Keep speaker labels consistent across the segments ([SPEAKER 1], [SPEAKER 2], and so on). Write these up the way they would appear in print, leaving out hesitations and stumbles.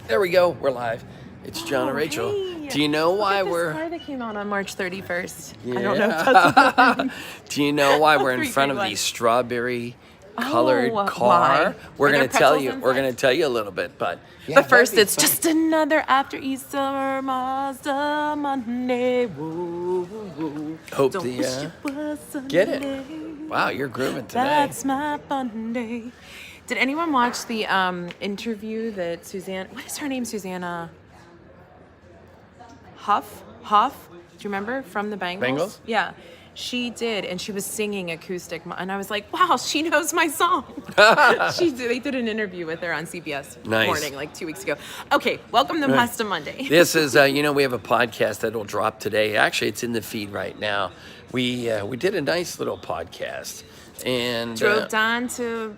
[SPEAKER 1] There we go. We're live. It's John and Rachel.
[SPEAKER 2] Hey.
[SPEAKER 1] Do you know why
[SPEAKER 2] Look at
[SPEAKER 1] we're?
[SPEAKER 2] this car that came out on March 31st.
[SPEAKER 1] Yeah.
[SPEAKER 2] I don't know if that's what that means.
[SPEAKER 1] Do you know why we're in
[SPEAKER 2] Three,
[SPEAKER 1] front
[SPEAKER 2] two,
[SPEAKER 1] of the
[SPEAKER 2] one.
[SPEAKER 1] strawberry colored
[SPEAKER 2] Oh,
[SPEAKER 1] car?
[SPEAKER 2] why?
[SPEAKER 1] We're
[SPEAKER 2] Are there
[SPEAKER 1] gonna tell
[SPEAKER 2] pretzels
[SPEAKER 1] you.
[SPEAKER 2] inside?
[SPEAKER 1] We're gonna tell you a little bit, but yeah,
[SPEAKER 2] But first,
[SPEAKER 1] that'd be
[SPEAKER 2] it's
[SPEAKER 1] fun.
[SPEAKER 2] just another after Easter Mazda Monday. Whoa, whoa, whoa.
[SPEAKER 1] Hope
[SPEAKER 2] Don't
[SPEAKER 1] the,
[SPEAKER 2] wish it was
[SPEAKER 1] get it.
[SPEAKER 2] Sunday.
[SPEAKER 1] Wow, you're grooving today.
[SPEAKER 2] That's my Monday. Did anyone watch the interview that Suzanne? What is her name? Susanna Huff. Do you remember from the Bengals?
[SPEAKER 1] Bengals?
[SPEAKER 2] Yeah, she did, and she was singing acoustic, and I was like, "Wow, she knows my song." They did an interview with her on CBS
[SPEAKER 1] Nice.
[SPEAKER 2] Morning like 2 weeks ago. Okay, welcome to Pasta Monday.
[SPEAKER 1] This is, we have a podcast that'll drop today. Actually, it's in the feed right now. We did a nice little podcast. And
[SPEAKER 2] Drove down to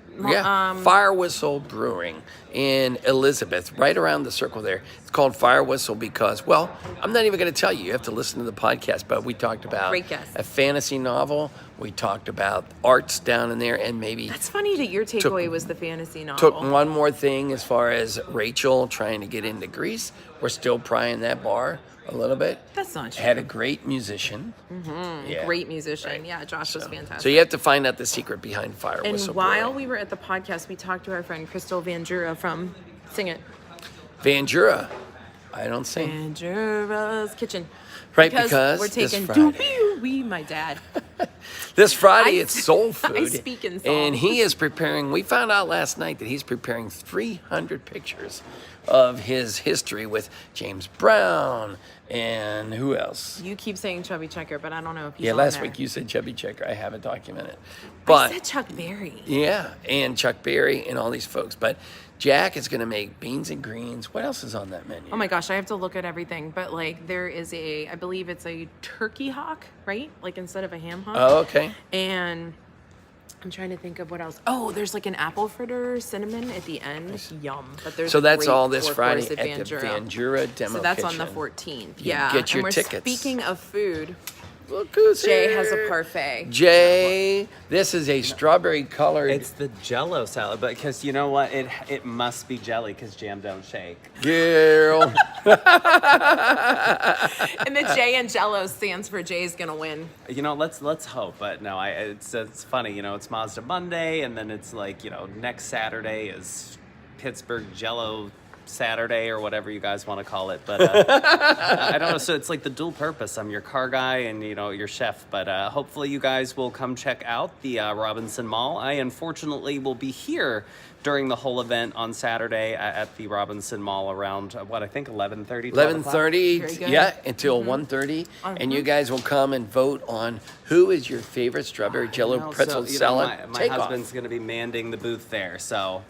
[SPEAKER 1] Fire Whistle Brewing in Elizabeth, right around the circle there. It's called Fire Whistle because, well, I'm not even going to tell you. You have to listen to the podcast. But we talked about
[SPEAKER 2] Great guest.
[SPEAKER 1] a fantasy novel. We talked about arts down in there, and maybe
[SPEAKER 2] That's funny that your takeaway was the fantasy novel.
[SPEAKER 1] took one more thing as far as Rachel trying to get into Greece. We're still prying that bar a little bit.
[SPEAKER 2] That's not true.
[SPEAKER 1] Had a great musician. Yeah.
[SPEAKER 2] Great musician.
[SPEAKER 1] Right.
[SPEAKER 2] Yeah, Josh was fantastic.
[SPEAKER 1] So you have to find out the secret behind Fire
[SPEAKER 2] And
[SPEAKER 1] Whistle
[SPEAKER 2] while
[SPEAKER 1] Brewing.
[SPEAKER 2] we were at the podcast, we talked to our friend Crystal Van Jura from Sing It.
[SPEAKER 1] Van Jura. I don't sing.
[SPEAKER 2] Van Jura's Kitchen.
[SPEAKER 1] Right, because
[SPEAKER 2] we're
[SPEAKER 1] this
[SPEAKER 2] taking
[SPEAKER 1] Friday.
[SPEAKER 2] we my dad.
[SPEAKER 1] This Friday,
[SPEAKER 2] I-
[SPEAKER 1] it's soul food.
[SPEAKER 2] I speak in song.
[SPEAKER 1] And he is preparing, we found out last night that he's preparing 300 pictures of his history with James Brown and who else?
[SPEAKER 2] You keep saying Chubby Checker, but I don't know if he's
[SPEAKER 1] Yeah,
[SPEAKER 2] on
[SPEAKER 1] last
[SPEAKER 2] there.
[SPEAKER 1] week you said Chubby Checker. I have it documented.
[SPEAKER 2] I
[SPEAKER 1] But
[SPEAKER 2] said Chuck Berry.
[SPEAKER 1] yeah, and Chuck Berry and all these folks. But Jack is going to make beans and greens. What else is on that menu?
[SPEAKER 2] Oh my gosh, I have to look at everything. But like there is I believe it's a turkey hock, right? Like instead of a ham hock.
[SPEAKER 1] Oh, okay.
[SPEAKER 2] And I'm trying to think of what else. Oh, there's like an apple fritter cinnamon at the end. Yum. But there's
[SPEAKER 1] So
[SPEAKER 2] a
[SPEAKER 1] that's
[SPEAKER 2] great
[SPEAKER 1] all this
[SPEAKER 2] four
[SPEAKER 1] Friday
[SPEAKER 2] course
[SPEAKER 1] at
[SPEAKER 2] Van
[SPEAKER 1] the
[SPEAKER 2] Jura.
[SPEAKER 1] Van Jura Demo
[SPEAKER 2] So that's on the
[SPEAKER 1] Kitchen.
[SPEAKER 2] 14th.
[SPEAKER 1] You
[SPEAKER 2] Yeah.
[SPEAKER 1] get your
[SPEAKER 2] and we're
[SPEAKER 1] tickets.
[SPEAKER 2] Speaking of food,
[SPEAKER 1] Look who's
[SPEAKER 2] Jay
[SPEAKER 1] here.
[SPEAKER 2] has a parfait.
[SPEAKER 1] Jay, this is a strawberry colored
[SPEAKER 3] It's the Jello salad, but because you know what, it must be jelly because jam don't shake.
[SPEAKER 1] girl.
[SPEAKER 2] And the J in Jello stands for Jay's gonna win.
[SPEAKER 3] You know, let's hope. But no, it's funny. You know, it's Mazda Monday, and then it's like next Saturday is Pittsburgh Jello Saturday or whatever you guys want to call it. But I don't know. So it's like the dual purpose. I'm your car guy and your chef. But hopefully you guys will come check out the Robinson Mall. I unfortunately will be here during the whole event on Saturday at the Robinson Mall around I think 11:30.
[SPEAKER 1] 11:30,
[SPEAKER 2] Very good.
[SPEAKER 1] yeah, until 1:30, and you guys will come and vote on who is your favorite strawberry jello pretzel salad.
[SPEAKER 3] My
[SPEAKER 1] Take
[SPEAKER 3] husband's
[SPEAKER 1] off.
[SPEAKER 3] going to be manding the booth there, so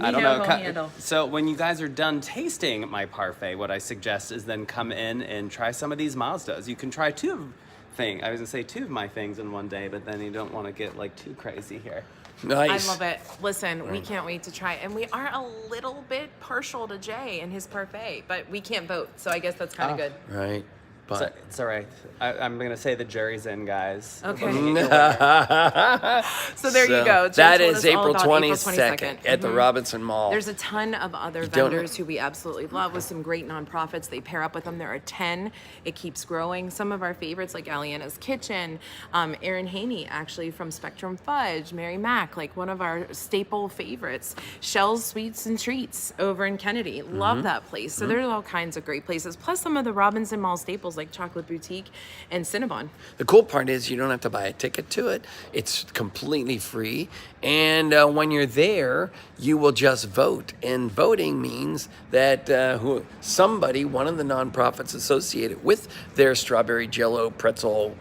[SPEAKER 2] I don't know. Handle.
[SPEAKER 3] So when you guys are done tasting my parfait, what I suggest is then come in and try some of these Mazdas. You can try I was going to say two of my things in one day, but then you don't want to get like too crazy here.
[SPEAKER 1] Nice.
[SPEAKER 2] I love it. Listen, we can't wait to try it. And we are a little bit partial to Jay and his parfait, but we can't vote, so I guess that's kind of good.
[SPEAKER 1] Right,
[SPEAKER 3] So,
[SPEAKER 1] but
[SPEAKER 3] it's all right. I'm going to say the jury's in, guys.
[SPEAKER 2] Okay.
[SPEAKER 3] Looking at your winner.
[SPEAKER 2] So there you go. Jay
[SPEAKER 1] That
[SPEAKER 2] told
[SPEAKER 1] is
[SPEAKER 2] us all
[SPEAKER 1] April
[SPEAKER 2] about
[SPEAKER 1] 22nd at the Robinson Mall.
[SPEAKER 2] There's a ton of other
[SPEAKER 1] don't-
[SPEAKER 2] vendors who we absolutely love with some great nonprofits. They pair up with them. There are 10. It keeps growing. Some of our favorites like Aliana's Kitchen, Erin Haney actually from Spectrum Fudge, Mary Mack, like one of our staple favorites. Shell's Sweets and Treats over in Kennedy. Love that place. So there's all kinds of great places. Plus some of the Robinson Mall staples like Chocolate Boutique and Cinnabon.
[SPEAKER 1] The cool part is you don't have to buy a ticket to it. It's completely free. And when you're there, you will just vote. And voting means that one of the nonprofits associated with their strawberry jello pretzel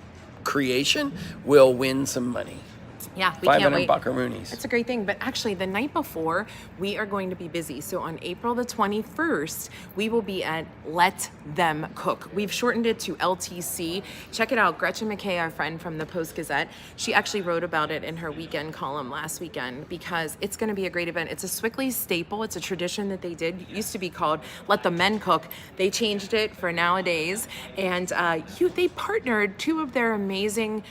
[SPEAKER 1] creation, will win some money.
[SPEAKER 2] Yeah, we can't
[SPEAKER 1] 500
[SPEAKER 2] wait.
[SPEAKER 1] buckaroonies.
[SPEAKER 2] It's a great thing. But actually, the night before, we are going to be busy. So on April the 21st, we will be at Let Them Cook. We've shortened it to LTC. Check it out. Gretchen McKay, our friend from the Post-Gazette, she actually wrote about it in her weekend column last weekend because it's going to be a great event. It's a Swickley staple. It's a tradition that they did. It used to be called Let the Men Cook. They changed it for nowadays. And they partnered two of their amazing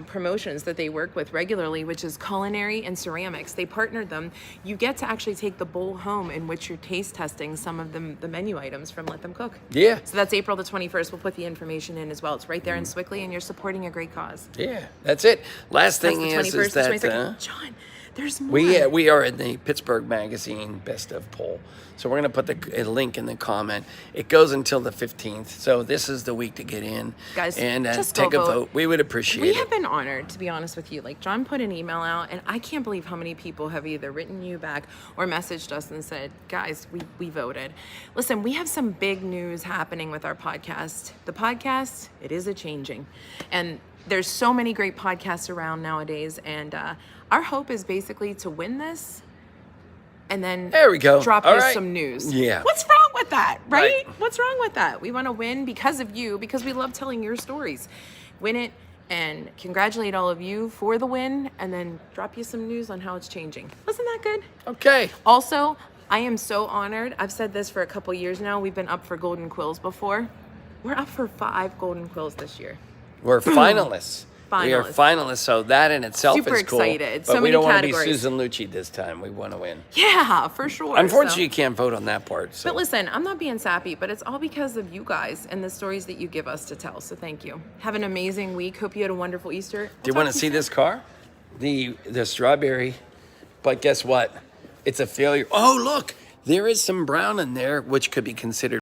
[SPEAKER 2] promotions that they work with regularly, which is culinary and ceramics. They partnered them. You get to actually take the bowl home in which you're taste testing some of the menu items from Let Them Cook.
[SPEAKER 1] Yeah.
[SPEAKER 2] So that's April the 21st. We'll put the information in as well. It's right there in Swickley, and you're supporting a great cause.
[SPEAKER 1] Yeah, that's it. Last thing
[SPEAKER 2] That's the 21st,
[SPEAKER 1] is that
[SPEAKER 2] the 22nd. John, there's more.
[SPEAKER 1] we are in the Pittsburgh Magazine Best of poll. So we're going to put a link in the comment. It goes until the 15th. So this is the week to get in.
[SPEAKER 2] Guys,
[SPEAKER 1] and
[SPEAKER 2] just
[SPEAKER 1] take
[SPEAKER 2] go
[SPEAKER 1] a
[SPEAKER 2] vote.
[SPEAKER 1] vote. We would appreciate
[SPEAKER 2] We
[SPEAKER 1] it.
[SPEAKER 2] have been honored, to be honest with you. Like, John put an email out, and I can't believe how many people have either written you back or messaged us and said, guys, we voted. Listen, we have some big news happening with our podcast. The podcast, it is a-changing. And there's so many great podcasts around nowadays, and our hope is basically to win this and then
[SPEAKER 1] There we go.
[SPEAKER 2] drop
[SPEAKER 1] All
[SPEAKER 2] you
[SPEAKER 1] right.
[SPEAKER 2] some news.
[SPEAKER 1] Yeah.
[SPEAKER 2] What's wrong with that, right?
[SPEAKER 1] Right.
[SPEAKER 2] What's wrong with that? We want to win because of you, because we love telling your stories. Win it and congratulate all of you for the win, and then drop you some news on how it's changing. Wasn't that good?
[SPEAKER 1] Okay.
[SPEAKER 2] Also, I am so honored. I've said this for a couple years now. We've been up for Golden Quills before. We're up for 5 Golden Quills this year.
[SPEAKER 1] We're finalists. We are
[SPEAKER 2] Finalists.
[SPEAKER 1] finalists, so that in itself
[SPEAKER 2] Super
[SPEAKER 1] is cool.
[SPEAKER 2] excited.
[SPEAKER 1] But
[SPEAKER 2] So
[SPEAKER 1] we
[SPEAKER 2] many
[SPEAKER 1] don't want to be
[SPEAKER 2] categories.
[SPEAKER 1] Susan Lucci this time. We want to win.
[SPEAKER 2] Yeah, for sure.
[SPEAKER 1] Unfortunately,
[SPEAKER 2] So-
[SPEAKER 1] you can't vote on that part. So.
[SPEAKER 2] But listen, I'm not being sappy, but it's all because of you guys and the stories that you give us to tell. So thank you. Have an amazing week. Hope you had a wonderful Easter.
[SPEAKER 1] Do you want to see this car? The strawberry. But guess what? It's a failure. Oh, look. There is some brown in there, which could be considered